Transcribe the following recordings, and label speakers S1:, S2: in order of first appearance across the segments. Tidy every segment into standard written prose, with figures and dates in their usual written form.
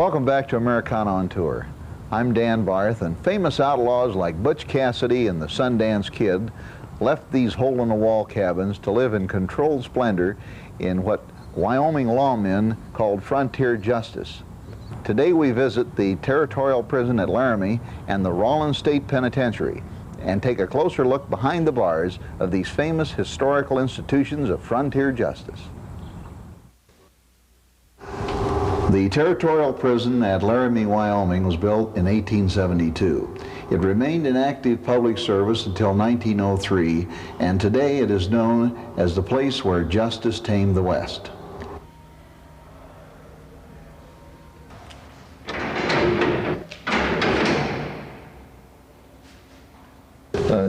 S1: Welcome back to Americana on Tour. I'm Dan Barth, and famous outlaws like Butch Cassidy and the Sundance Kid left these hole-in-the-wall cabins to live in controlled splendor in what Wyoming lawmen called frontier justice. Today we visit the territorial prison at Laramie and the Rawlins State Penitentiary and take a closer look behind the bars of these famous historical institutions of frontier justice. The territorial prison at Laramie, Wyoming was built in 1872. It remained in active public service until 1903, and today it is known as the place where justice tamed the West.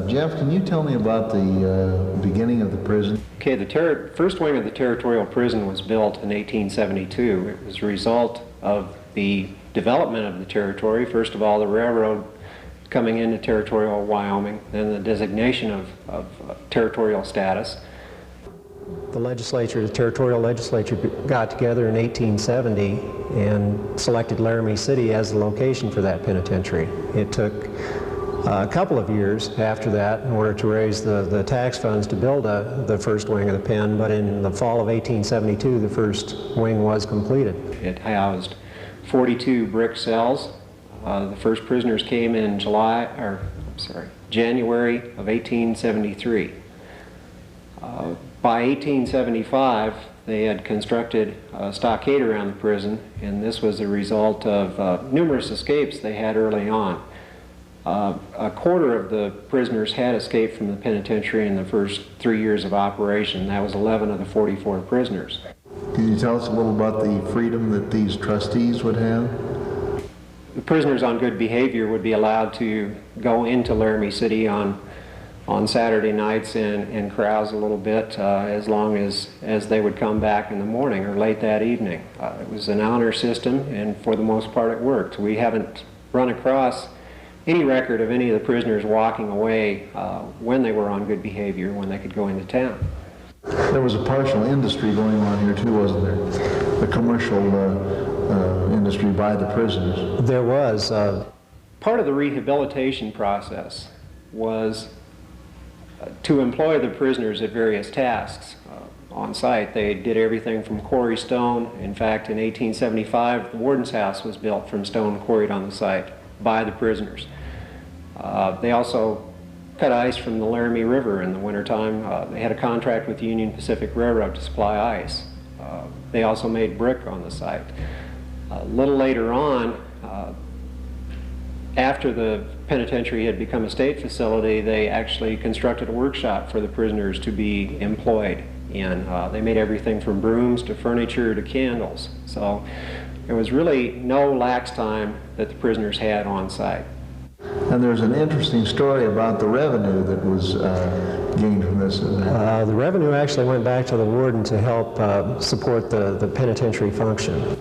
S1: Jeff, can you tell me about the beginning of the prison?
S2: Okay, the first wing of the territorial prison was built in 1872. It was a result of the development of the territory. First of all, the railroad coming into territorial Wyoming, then the designation of territorial status.
S3: The territorial legislature got together in 1870 and selected Laramie City as the location for that penitentiary. It took a couple of years after that in order to raise the tax funds to build the first wing of the pen, but in the fall of 1872 the first wing was completed.
S2: It housed 42 brick cells. The first prisoners came in January of 1873. By 1875 they had constructed a stockade around the prison, and this was a result of numerous escapes they had early on. A quarter of the prisoners had escaped from the penitentiary in the first 3 years of operation. That was 11 of the 44 prisoners.
S1: Can you tell us a little about the freedom that these trustees would have?
S2: The prisoners on good behavior would be allowed to go into Laramie City on Saturday nights and carouse a little bit as long as they would come back in the morning or late that evening. It was an honor system, and for the most part it worked. We haven't run across any record of any of the prisoners walking away when they were on good behavior, when they could go into town.
S1: There was a partial industry going on here too, wasn't there? A commercial industry by the prisoners.
S3: There was.
S2: Part of the rehabilitation process was to employ the prisoners at various tasks on site. They did everything from quarry stone. In fact, in 1875, the warden's house was built from stone quarried on the site by the prisoners. They also cut ice from the Laramie River in the wintertime. They had a contract with the Union Pacific Railroad to supply ice. They also made brick on the site. A little later on, after the penitentiary had become a state facility, they actually constructed a workshop for the prisoners to be employed in. They made everything from brooms to furniture to candles. So there was really no lax time that the prisoners had on site.
S1: And there's an interesting story about the revenue that was gained from this.
S3: The revenue actually went back to the warden to help support the penitentiary function.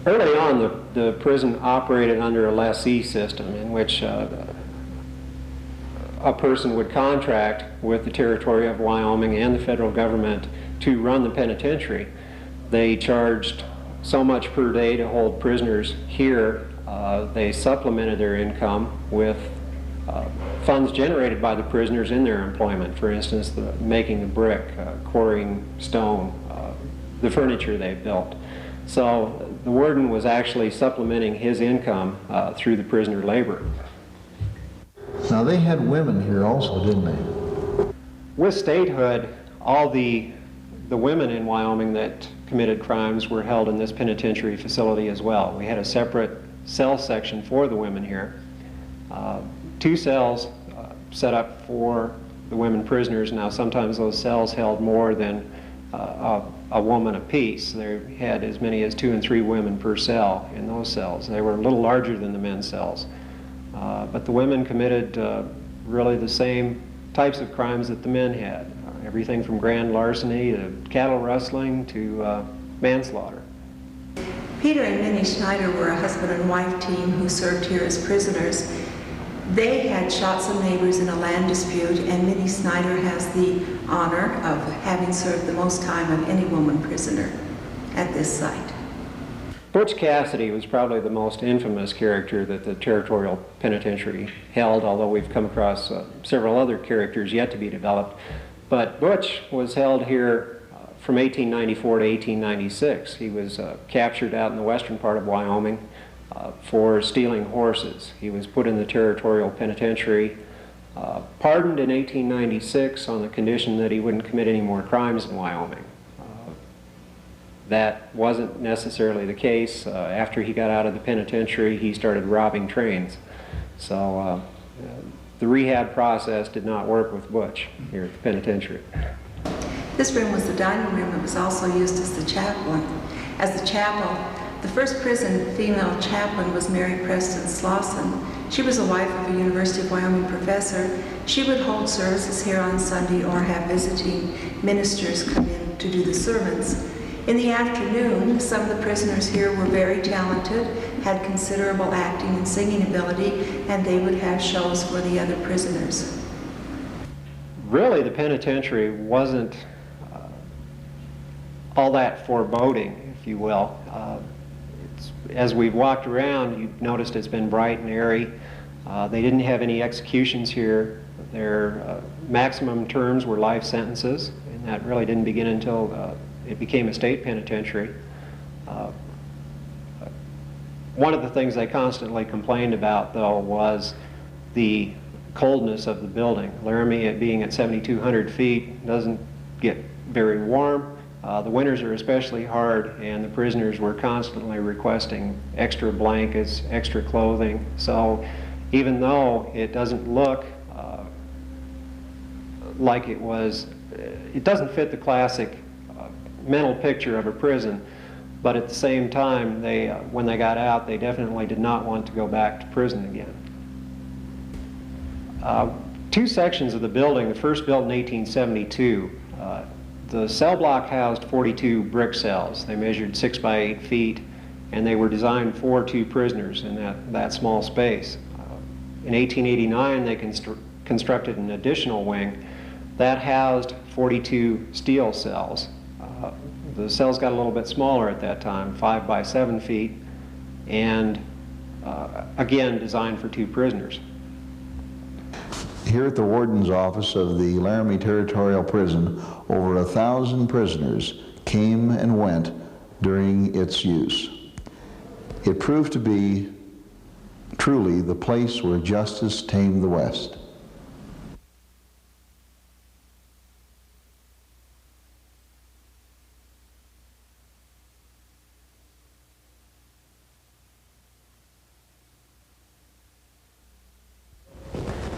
S2: Early on, the prison operated under a lessee system in which a person would contract with the territory of Wyoming and the federal government to run the penitentiary. They charged so much per day to hold prisoners here. They supplemented their income with funds generated by the prisoners in their employment. For instance, making the brick, quarrying stone, the furniture they built. So the warden was actually supplementing his income through the prisoner labor.
S1: Now they had women here also, didn't they?
S2: With statehood, all the women in Wyoming that committed crimes were held in this penitentiary facility as well. We had a separate cell section for the women here. 2 cells set up for the women prisoners. Now sometimes those cells held more than a woman apiece. They had as many as 2 and 3 women per cell in those cells. They were a little larger than the men's cells. But the women committed really the same types of crimes that the men had. Everything from grand larceny to cattle rustling to manslaughter.
S4: Peter and Minnie Schneider were a husband and wife team who served here as prisoners. They had shot some neighbors in a land dispute, and Minnie Schneider has the honor of having served the most time of any woman prisoner at this site.
S2: Butch Cassidy was probably the most infamous character that the Territorial Penitentiary held, although we've come across several other characters yet to be developed. But Butch was held here from 1894 to 1896. He was captured out in the western part of Wyoming for stealing horses. He was put in the Territorial Penitentiary, pardoned in 1896 on the condition that he wouldn't commit any more crimes in Wyoming. That wasn't necessarily the case. After he got out of the penitentiary, he started robbing trains. So the rehab process did not work with Butch here at the penitentiary.
S4: This room was the dining room. It was also used as the chapel. The first prison female chaplain was Mary Preston Slauson. She was a wife of a University of Wyoming professor. She would hold services here on Sunday or have visiting ministers come in to do the sermons. In the afternoon, some of the prisoners here were very talented, had considerable acting and singing ability, and they would have shows for the other prisoners.
S2: Really, the penitentiary wasn't all that foreboding, if you will. As we've walked around, you've noticed it's been bright and airy. They didn't have any executions here. Their maximum terms were life sentences, and that really didn't begin until it became a state penitentiary. One of the things they constantly complained about, though, was the coldness of the building. Laramie, being at 7,200 feet, doesn't get very warm. The winters are especially hard, and the prisoners were constantly requesting extra blankets, extra clothing. So even though it doesn't look like it doesn't fit the classic mental picture of a prison, but at the same time, when they got out, they definitely did not want to go back to prison again. Two sections of the building, the first built in 1872, the cell block housed 42 brick cells. They measured 6 by 8 feet, and they were designed for 2 prisoners in that small space. In 1889, they constructed an additional wing that housed 42 steel cells. The cells got a little bit smaller at that time, 5 by 7 feet, and again designed for 2 prisoners.
S1: Here at the warden's office of the Laramie Territorial Prison, over 1,000 prisoners came and went during its use. It proved to be truly the place where justice tamed the West.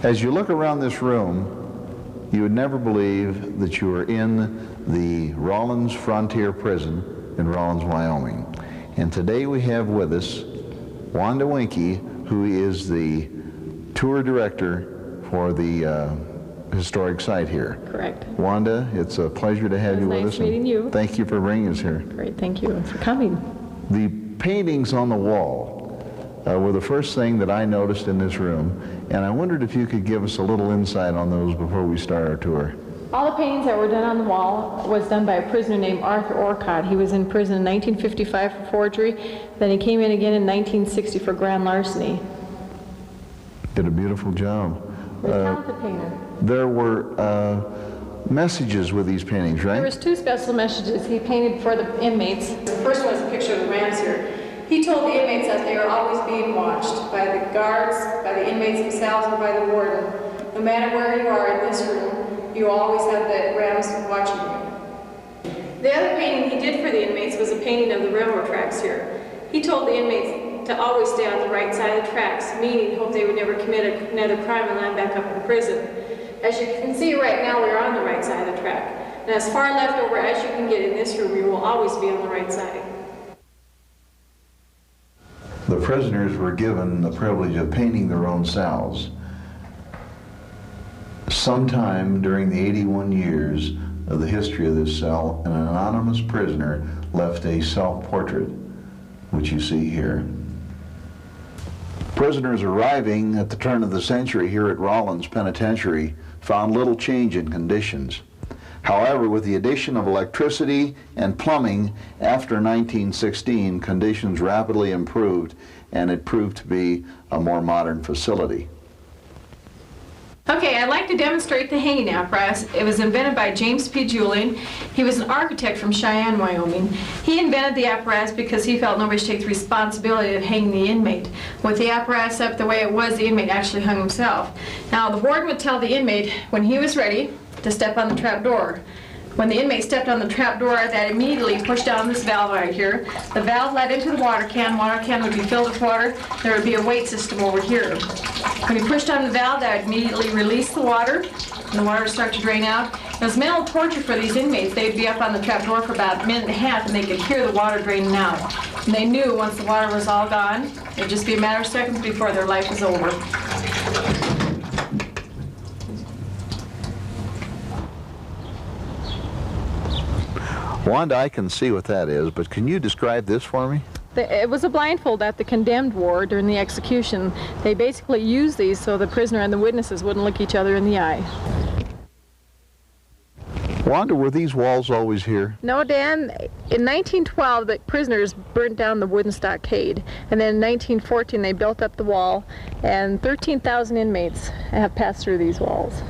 S1: As you look around this room, you would never believe that you were in the Rawlins Frontier Prison in Rawlins, Wyoming. And today we have with us Wanda Winke, who is the tour director for the historic site here.
S5: Correct.
S1: Wanda, it's a pleasure to have you with us.
S5: Nice meeting you.
S1: Thank you for bringing us here.
S5: Great, thank you for coming.
S1: The paintings on the wall were the first thing that I noticed in this room, and I wondered if you could give us a little insight on those before we start our tour.
S5: All the paintings that were done on the wall was done by a prisoner named Arthur Orcott. He was in prison in 1955 for forgery, then he came in again in 1960 for grand larceny.
S1: Did a beautiful job.
S5: Very talented painter.
S1: There were messages with these paintings, right?
S5: There was 2 special messages he painted for the inmates. The first one is a picture of the rams here. He told the inmates that they were always being watched by the guards, by the inmates themselves, or by the warden. No matter where you are in this room, you always have the rams watching you. The other painting he did for the inmates was a painting of the railroad tracks here. He told the inmates to always stay on the right side of the tracks, meaning he hoped they would never commit another crime and land back up in prison. As you can see right now, we're on the right side of the track. And as far left over as you can get in this room, you will always be on the right side.
S1: The prisoners were given the privilege of painting their own cells. Sometime during the 81 years of the history of this cell, an anonymous prisoner left a self-portrait, which you see here. Prisoners arriving at the turn of the century here at Rawlins Penitentiary found little change in conditions. However, with the addition of electricity and plumbing after 1916, conditions rapidly improved, and it proved to be a more modern facility.
S5: Okay, I'd like to demonstrate the hanging apparatus. It was invented by James P. Julian. He was an architect from Cheyenne, Wyoming. He invented the apparatus because he felt nobody should take the responsibility of hanging the inmate. With the apparatus up the way it was, the inmate actually hung himself. Now, the warden would tell the inmate when he was ready to step on the trap door. When the inmate stepped on the trap door, that immediately pushed down this valve right here. The valve led into the water can. Water can would be filled with water. There would be a weight system over here. When you pushed on the valve, that would immediately release the water, and the water would start to drain out. It was mental torture for these inmates. They'd be up on the trap door for about a minute and a half, and they could hear the water draining out. And they knew once the water was all gone, it would just be a matter of seconds before their life was over.
S1: Wanda, I can see what that is, but can you describe this for me?
S6: It was a blindfold that the condemned wore during the execution. They basically used these so the prisoner and the witnesses wouldn't look each other in the eye.
S1: Wanda, were these walls always here?
S6: No, Dan. In 1912, the prisoners burnt down the wooden stockade, and then in 1914 they built up the wall, and 13,000 inmates have passed through these walls.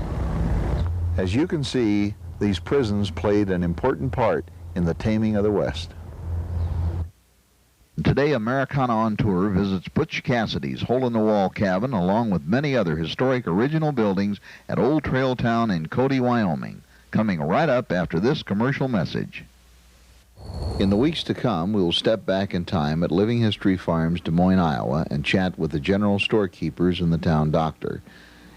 S1: As you can see, these prisons played an important part in the taming of the West. Today, Americana on Tour visits Butch Cassidy's hole-in-the-wall cabin along with many other historic original buildings at Old Trail Town in Cody, Wyoming, coming right up after this commercial message. In the weeks to come, we will step back in time at Living History Farms, Des Moines, Iowa, and chat with the general storekeepers and the town doctor,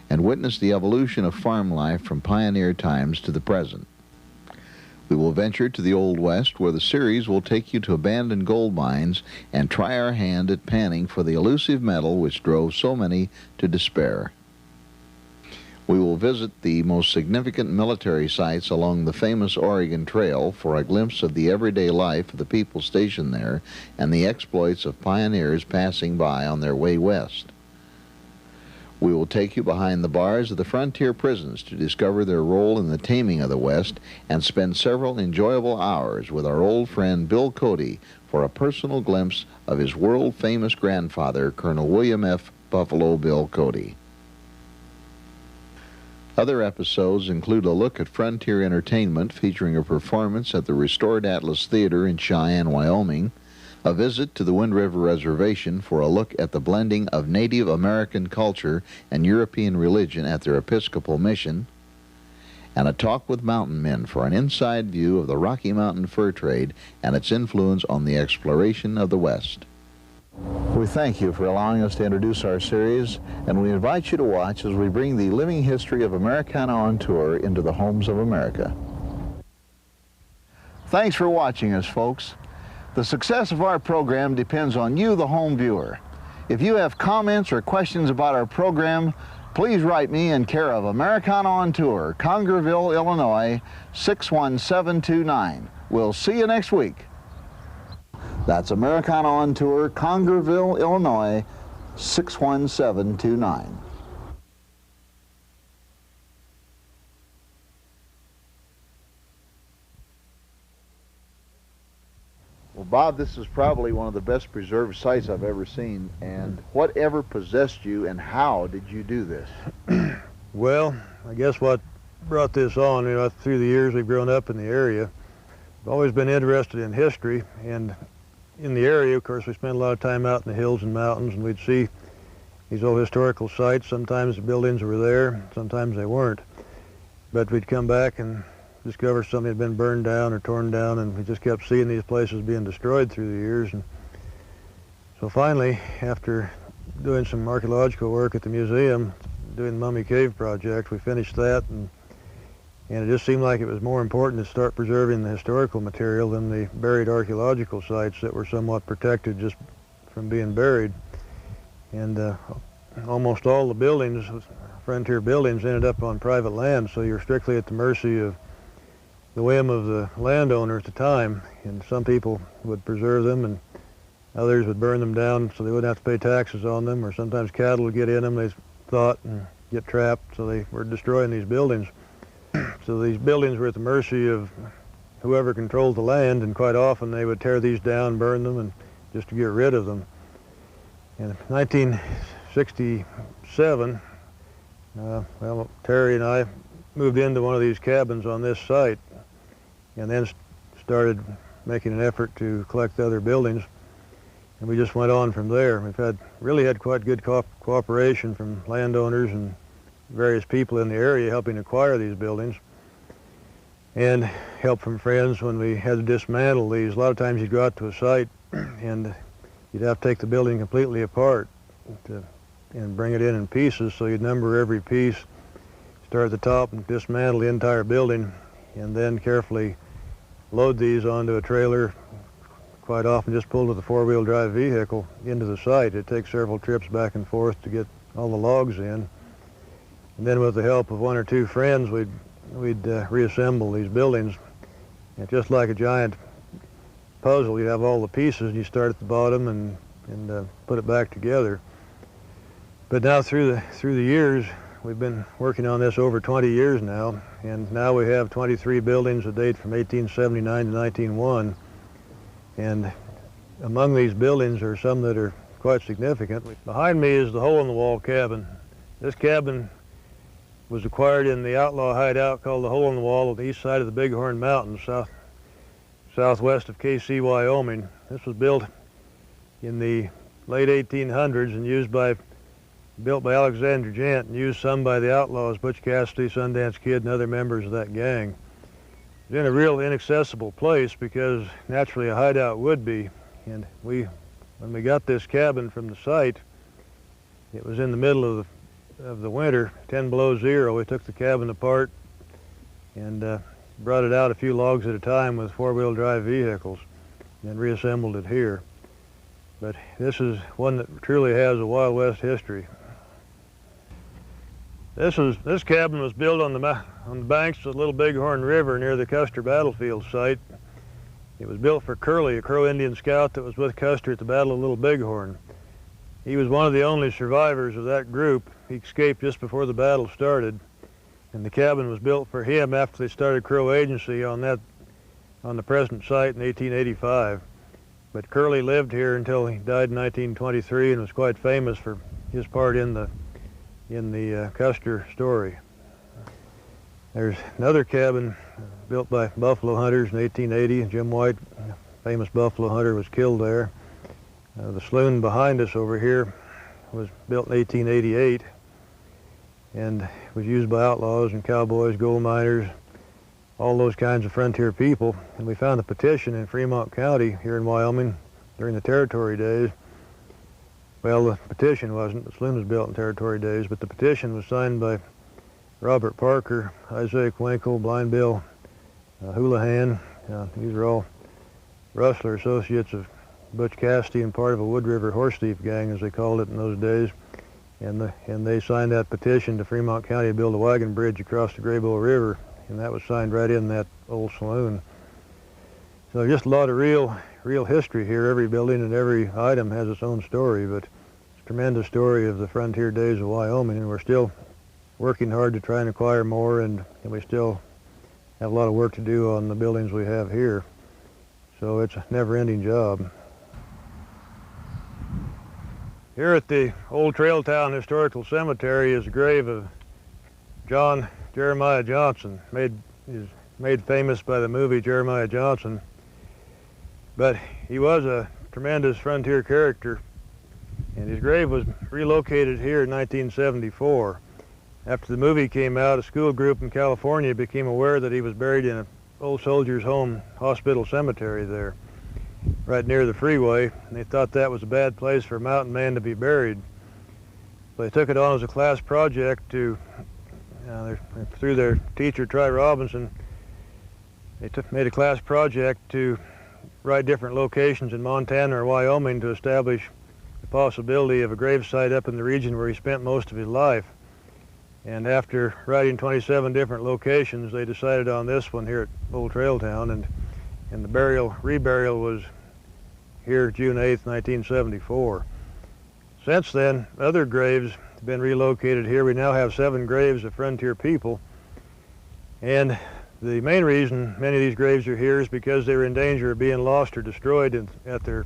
S1: and witness the evolution of farm life from pioneer times to the present. We will venture to the Old West, where the series will take you to abandoned gold mines and try our hand at panning for the elusive metal which drove so many to despair. We will visit the most significant military sites along the famous Oregon Trail for a glimpse of the everyday life of the people stationed there and the exploits of pioneers passing by on their way west. We will take you behind the bars of the frontier prisons to discover their role in the taming of the West and spend several enjoyable hours with our old friend Bill Cody for a personal glimpse of his world-famous grandfather, Colonel William F. Buffalo Bill Cody. Other episodes include a look at frontier entertainment featuring a performance at the restored Atlas Theater in Cheyenne, Wyoming, a visit to the Wind River Reservation for a look at the blending of Native American culture and European religion at their Episcopal mission, and a talk with mountain men for an inside view of the Rocky Mountain fur trade and its influence on the exploration of the West. We thank you for allowing us to introduce our series, and we invite you to watch as we bring the living history of Americana on Tour into the homes of America. Thanks for watching us, folks. The success of our program depends on you, the home viewer. If you have comments or questions about our program, please write me in care of Americana on Tour, Congerville, Illinois, 61729. We'll see you next week. That's Americana on Tour, Congerville, Illinois, 61729. Well, Bob, this is probably one of the best preserved sites I've ever seen. And whatever possessed you and how did you do this?
S7: Well, I guess what brought this on, through the years we've grown up in the area, I've always been interested in history. And in the area, of course, we spent a lot of time out in the hills and mountains, and we'd see these old historical sites. Sometimes the buildings were there, sometimes they weren't. But we'd come back and discover something had been burned down or torn down, and we just kept seeing these places being destroyed through the years. And so finally, after doing some archaeological work at the museum, doing the Mummy Cave project, we finished that, and it just seemed like it was more important to start preserving the historical material than the buried archaeological sites that were somewhat protected just from being buried. And almost all the buildings, frontier buildings, ended up on private land, so you're strictly at the mercy of the whim of the landowner at the time. And some people would preserve them, and others would burn them down so they wouldn't have to pay taxes on them, or sometimes cattle would get in them, they thought, and get trapped, so they were destroying these buildings. So these buildings were at the mercy of whoever controlled the land, and quite often they would tear these down, burn them, and just to get rid of them. In 1967, well, Terry and I moved into one of these cabins on this site, and then started making an effort to collect other buildings, and we just went on from there. We've really had quite good cooperation from landowners and various people in the area helping acquire these buildings, and help from friends when we had to dismantle these. A lot of times you'd go out to a site and you'd have to take the building completely apart and bring it in pieces, so you'd number every piece, start at the top and dismantle the entire building, and then carefully load these onto a trailer, quite often just pulled with a four-wheel drive vehicle into the site. It takes several trips back and forth to get all the logs in. And then with the help of one or two friends, we'd reassemble these buildings. And just like a giant puzzle, you have all the pieces, and you start at the bottom and put it back together. But now through the years, we've been working on this over 20 years now, and now we have 23 buildings that date from 1879 to 1901. And among these buildings are some that are quite significant. Behind me is the hole-in-the-wall cabin. This cabin was acquired in the outlaw hideout called the Hole-in-the-Wall on the east side of the Bighorn Mountains, southwest of KC, Wyoming. This was built in the late 1800s and built by Alexander Gent, and used some by the outlaws, Butch Cassidy, Sundance Kid, and other members of that gang. It's in a real inaccessible place, because naturally a hideout would be. And when we got this cabin from the site, it was in the middle of the winter, 10 below zero. We took the cabin apart and brought it out a few logs at a time with four-wheel drive vehicles, and reassembled it here. But this is one that truly has a Wild West history. This cabin was built on the banks of the Little Bighorn River near the Custer battlefield site. It was built for Curly, a Crow Indian scout that was with Custer at the Battle of Little Bighorn. He was one of the only survivors of that group. He escaped just before the battle started, and the cabin was built for him after they started Crow Agency on the present site in 1885. But Curly lived here until he died in 1923, and was quite famous for his part in the Custer story. There's another cabin built by buffalo hunters in 1880. Jim White, a famous buffalo hunter, was killed there. The saloon behind us over here was built in 1888 and was used by outlaws and cowboys, gold miners, all those kinds of frontier people. And we found a petition in Fremont County here in Wyoming during the Territory days. Well, the petition wasn't. The saloon was built in Territory days, but the petition was signed by Robert Parker, Isaiah Winkle, Blind Bill Houlihan. These are all rustler associates of Butch Cassidy and part of a Wood River horse thief gang, as they called it in those days. And they signed that petition to Fremont County to build a wagon bridge across the Graybull River, and that was signed right in that old saloon. So just a lot of real history here. Every building and every item has its own story, but it's a tremendous story of the frontier days of Wyoming, and we're still working hard to try and acquire more, and we still have a lot of work to do on the buildings we have here. So it's a never-ending job. Here at the Old Trailtown Historical Cemetery is the grave of John Jeremiah Johnson, made famous by the movie Jeremiah Johnson. But he was a tremendous frontier character, and his grave was relocated here in 1974. After the movie came out, a school group in California became aware that he was buried in an old soldiers' home hospital cemetery there, right near the freeway, and they thought that was a bad place for a mountain man to be buried. So they took it on as a class project through their teacher, Try Robinson. They made a class project to write different locations in Montana or Wyoming to establish the possibility of a gravesite up in the region where he spent most of his life. And after writing 27 different locations, they decided on this one here at Old Trailtown, and the reburial was here June 8th, 1974. Since then, other graves have been relocated here. We now have 7 graves of frontier people, And the main reason many of these graves are here is because they were in danger of being lost or destroyed at their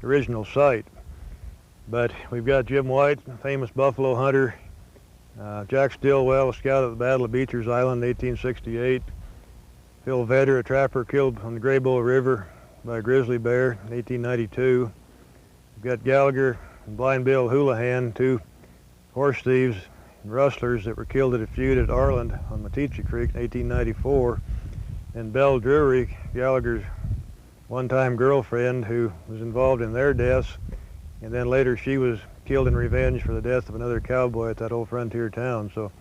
S7: original site. But we've got Jim White, famous buffalo hunter, Jack Stillwell, a scout at the Battle of Beecher's Island in 1868, Phil Vedder, a trapper killed on the Gray Bull River by a grizzly bear in 1892. We've got Gallagher and Blind Bill Houlihan, two horse thieves and rustlers that were killed at a feud at Arland on Metecha Creek in 1894. And Belle Drury, Gallagher's one-time girlfriend, who was involved in their deaths, and then later she was killed in revenge for the death of another cowboy at that old frontier town. So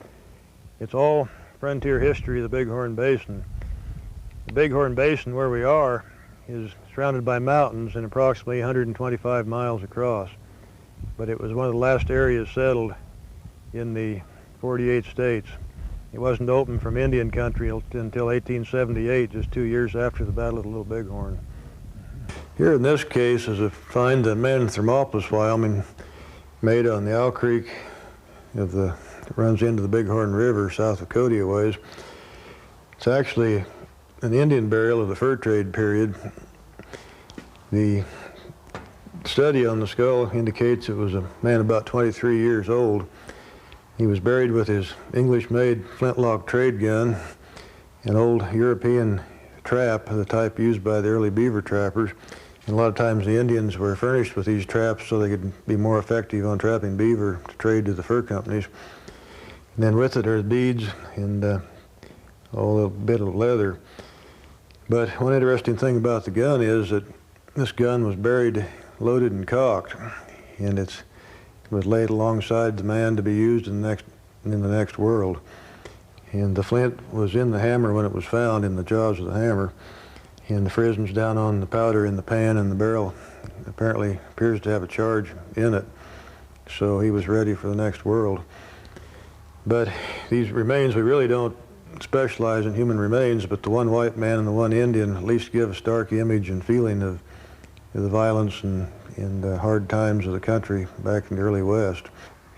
S7: it's all frontier history of the Bighorn Basin. The Bighorn Basin, where we are, is surrounded by mountains and approximately 125 miles across. But it was one of the last areas settled in the 48 states. It wasn't open from Indian country until 1878, just 2 years after the Battle of the Little Bighorn. Here in this case is a find that man in Thermopolis, Wyoming, made on the Owl Creek that runs into the Bighorn River south of Cody a ways. It's actually an Indian burial of the fur trade period. The study on the skull indicates it was a man about 23 years old. He was buried with his English-made flintlock trade gun, an old European trap, the type used by the early beaver trappers. And a lot of times the Indians were furnished with these traps so they could be more effective on trapping beaver to trade to the fur companies. And then with it are beads and a little bit of leather. But one interesting thing about the gun is that this gun was buried, loaded and cocked, and it was laid alongside the man to be used in the next world. And the flint was in the hammer when it was found, in the jaws of the hammer, and the frisbin's down on the powder in the pan, and the barrel apparently appears to have a charge in it. So he was ready for the next world. But these remains, we really don't specialize in human remains, but the one white man and the one Indian at least give a stark image and feeling of the violence and hard times of the country back in the early West.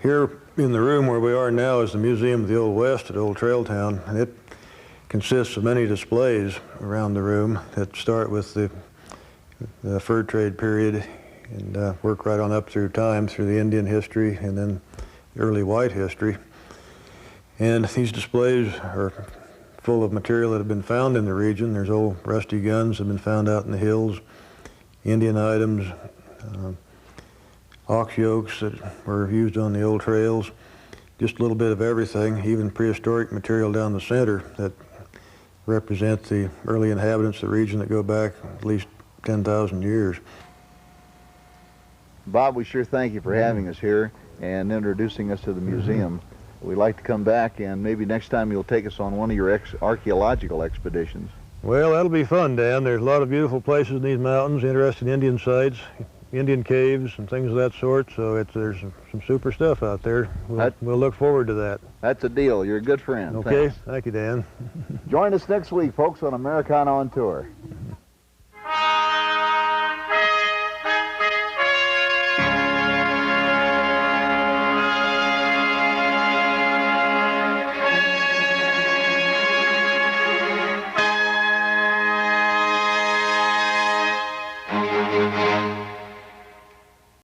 S7: Here in the room where we are now is the Museum of the Old West at Old Trail Town, and it consists of many displays around the room that start with the fur trade period and work right on up through time, through the Indian history and then the early white history. And these displays are full of material that have been found in the region. There's old rusty guns that have been found out in the hills, Indian items, ox yokes that were used on the old trails, just a little bit of everything, even prehistoric material down the center that represent the early inhabitants of the region that go back at least 10,000 years.
S1: Bob, we sure thank you for having us here and introducing us to the museum. We'd like to come back, and maybe next time you'll take us on one of your archaeological expeditions.
S7: Well, that'll be fun, Dan. There's a lot of beautiful places in these mountains, interesting Indian sites, Indian caves and things of that sort, so there's some super stuff out there. We'll look forward to that.
S1: That's a deal. You're a good friend.
S7: Okay,
S1: Thanks.
S7: Thank you, Dan.
S1: Join us next week, folks, on Americana on Tour.